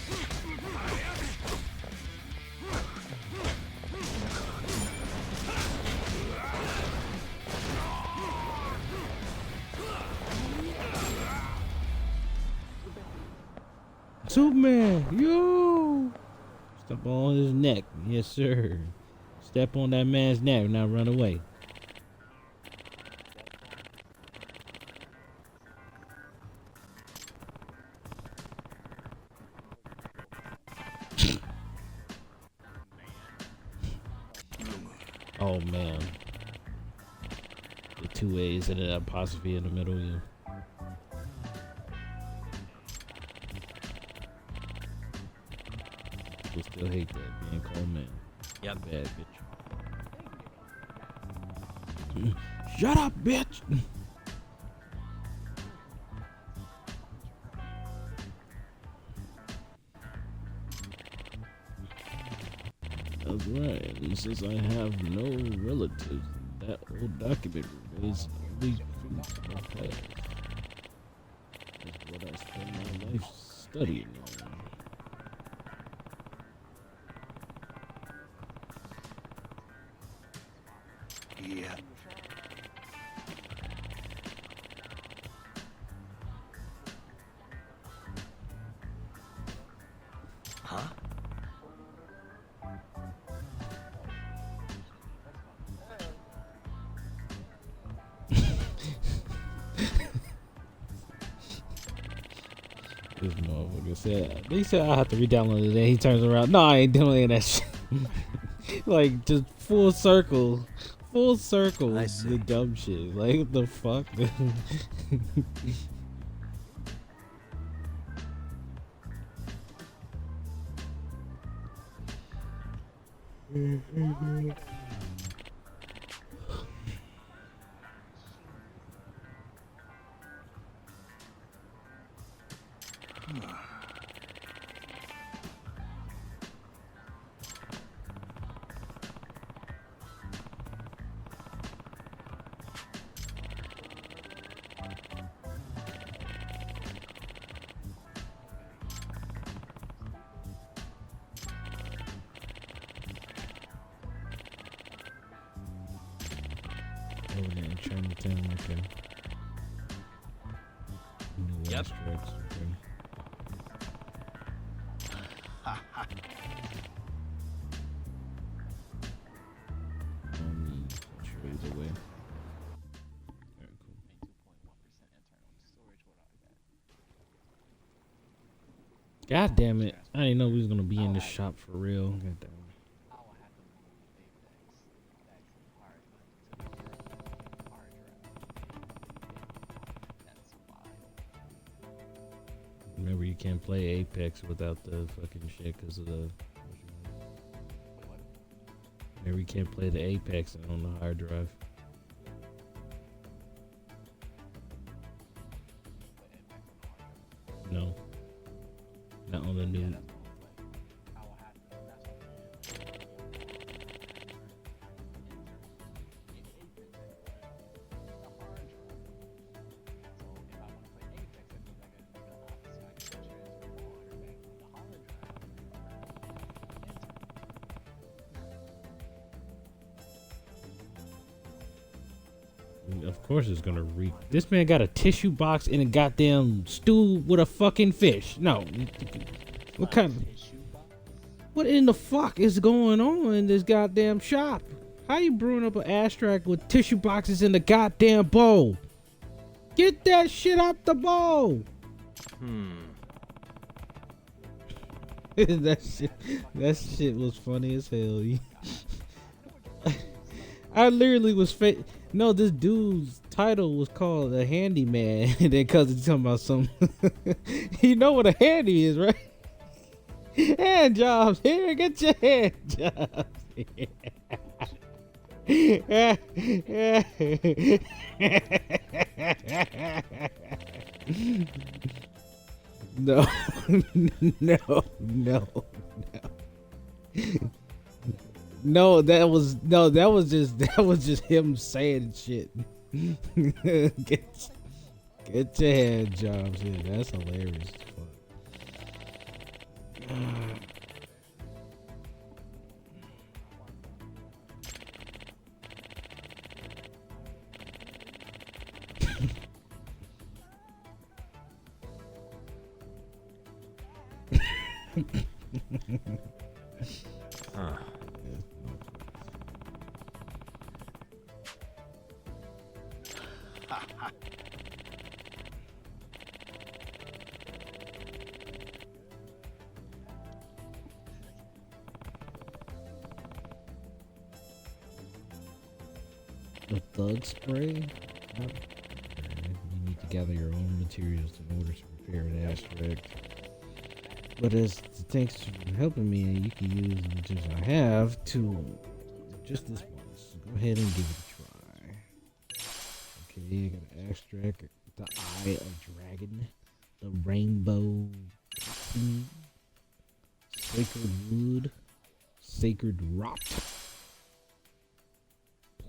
Superman, yo! Step on his neck, yes sir. Step on that man's neck, now run away. Oh man. The two A's and an apostrophe in the middle, yeah. People still hate that being called man. Yep. Bad bitch. Shut up, bitch! That's right. And since I have no relatives, that old document remains only truth of my past. That's what I spend my life studying on. Yeah. Huh? This motherfucker said, they said I have to re-download it. Then he turns around. No, I ain't doing that shit. Like, just full circle. Full circle. I see. The dumb shit. Like, what the fuck? Over there in Chinatown, okay. New Yep. asterisks, okay. Trades away. Very cool. God damn it. I didn't know we was gonna be in this shop for real. God damn it. Remember, you can't play Apex without the fucking shit because of the. Remember, you can't play the Apex on the hard drive. No. Not on the new. Of course it's gonna reek. This man got a tissue box and a goddamn stew with a fucking fish. No. What kind of... What in the fuck is going on in this goddamn shop? How you brewing up an abstract with tissue boxes in the goddamn bowl? Get that shit out the bowl! that shit was funny as hell. I literally was no, this dude's title was called a handyman, and then cause he's talking about some. You know what a handy is, right? Hand jobs here, get your hand jobs. No, no. No, that was just him saying shit. Get your hand jobs here. That's hilarious as fuck. Huh. The thug spray? You need to gather your own materials in order to prepare an abstract. But thanks for helping me, you can use the materials I have to just this once. Go ahead and give it a try. Okay, I got an abstract, the Eye of Dragon, the Rainbow, Sacred Wood, Sacred Rot,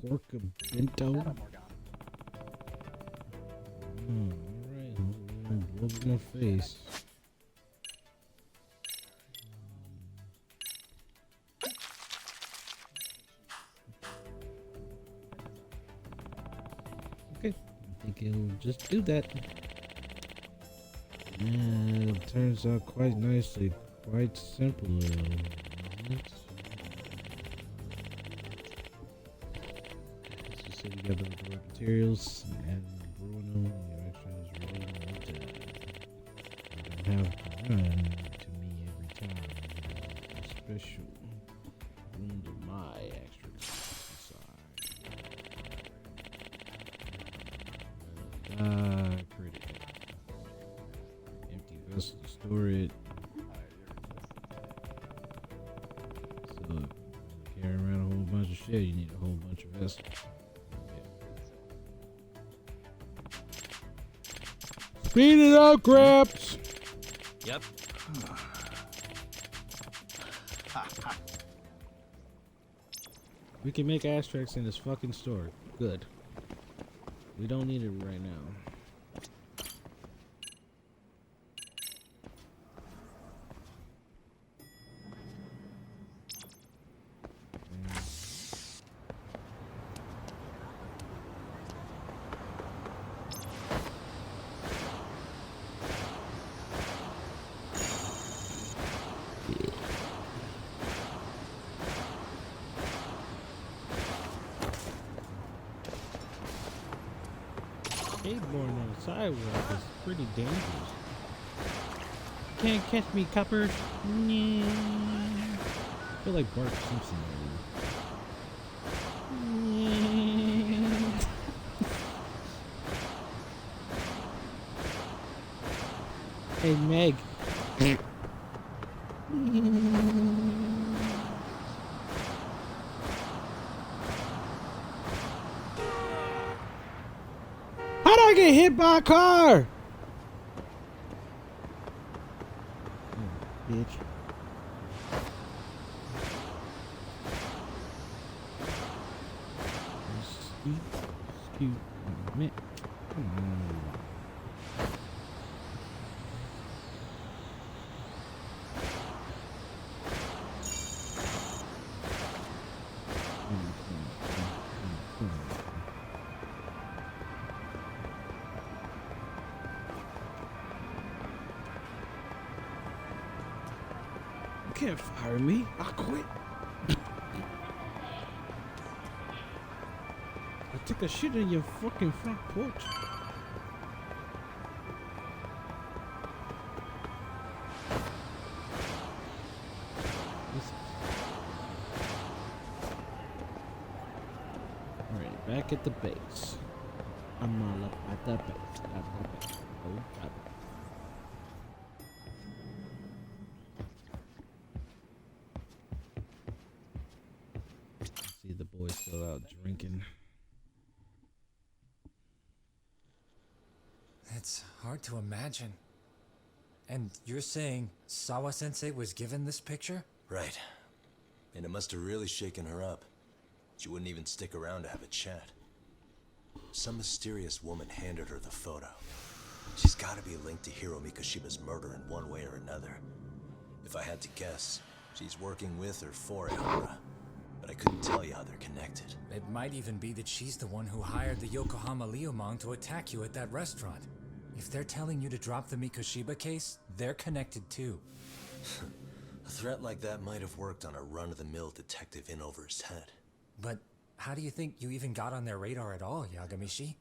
Porca Bento. Alright, blow up my face. Okay, I think it'll just do that. And it turns out quite nicely, quite simple. So you got the right materials and brewing them. Your action is really limited. You don't have to run to me every time. A special wound of my extra inside. Critic. Empty vessel to store it. So, carry around a whole bunch of shit, you need a whole bunch of vessels. Speed it up, Craps! Yep. We can make abstracts in this fucking store. Good. We don't need it right now. Skateboarding on the sidewalk is pretty dangerous. Can't catch me, coppers. Yeah. I feel like Bart Simpson. Hey, Meg. How'd I get hit by a car? Bitch. Excuse me. Come on. You can't fire me. I quit. I took a shit in your fucking front porch. back at the base. I'm all up at the base. At the base. Oh, God. See the boys still out drinking. It's hard to imagine. And you're saying Sawa-Sensei was given this picture? Right. And it must have really shaken her up. She wouldn't even stick around to have a chat. Some mysterious woman handed her the photo. She's gotta be linked to Hiro Mikoshiba's murder in one way or another. If I had to guess, she's working with or for Ihara. But I couldn't tell you how they're connected. It might even be that she's the one who hired the Yokohama Liumang to attack you at that restaurant. If they're telling you to drop the Mikoshiba case, they're connected too. A threat like that might have worked on a run-of-the-mill detective in over his head. But how do you think you even got on their radar at all, Yagami-shi?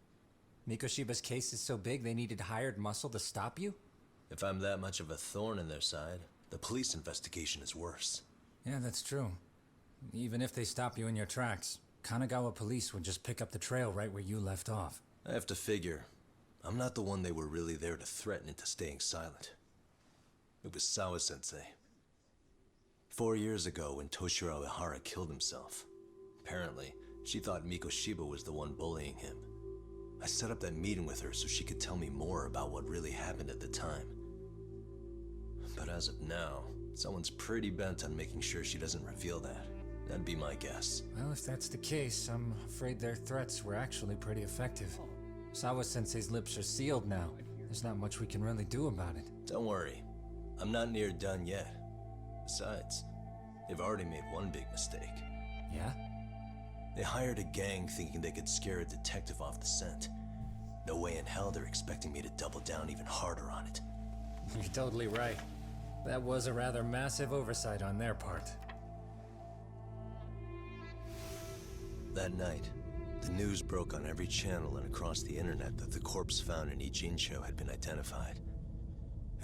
Mikoshiba's case is so big they needed hired muscle to stop you? If I'm that much of a thorn in their side, the police investigation is worse. Yeah, that's true. Even if they stop you in your tracks, Kanagawa police would just pick up the trail right where you left off. I have to figure, I'm not the one they were really there to threaten into staying silent. It was Sawa-Sensei. 4 years ago when Toshiro Ihara killed himself, apparently, she thought Mikoshiba was the one bullying him. I set up that meeting with her so she could tell me more about what really happened at the time. But as of now, someone's pretty bent on making sure she doesn't reveal that. That'd be my guess. Well, if that's the case, I'm afraid their threats were actually pretty effective. Sawa-Sensei's lips are sealed now. There's not much we can really do about it. Don't worry. I'm not near done yet. Besides, they've already made one big mistake. Yeah? They hired a gang thinking they could scare a detective off the scent. No way in hell they're expecting me to double down even harder on it. You're totally right. That was a rather massive oversight on their part. That night, the news broke on every channel and across the internet that the corpse found in Ijincho had been identified.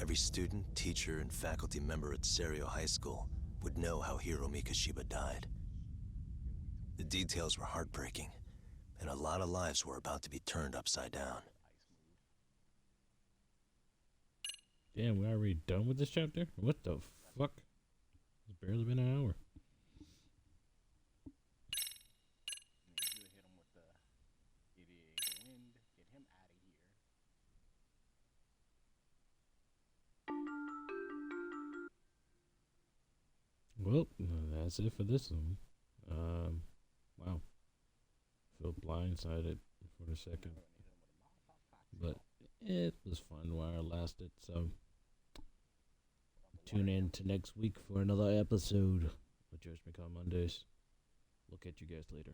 Every student, teacher, and faculty member at Seiryo High School would know how Hiro Mikoshiba died. The details were heartbreaking, and a lot of lives were about to be turned upside down. Damn, we're already done with this chapter? What the fuck? It's barely been an hour. Well, that's it for this one. Wow. Feel blindsided for a second. But it was fun while it lasted, so tune in to next week for another episode of Judgment on Mondays. We'll catch you guys later.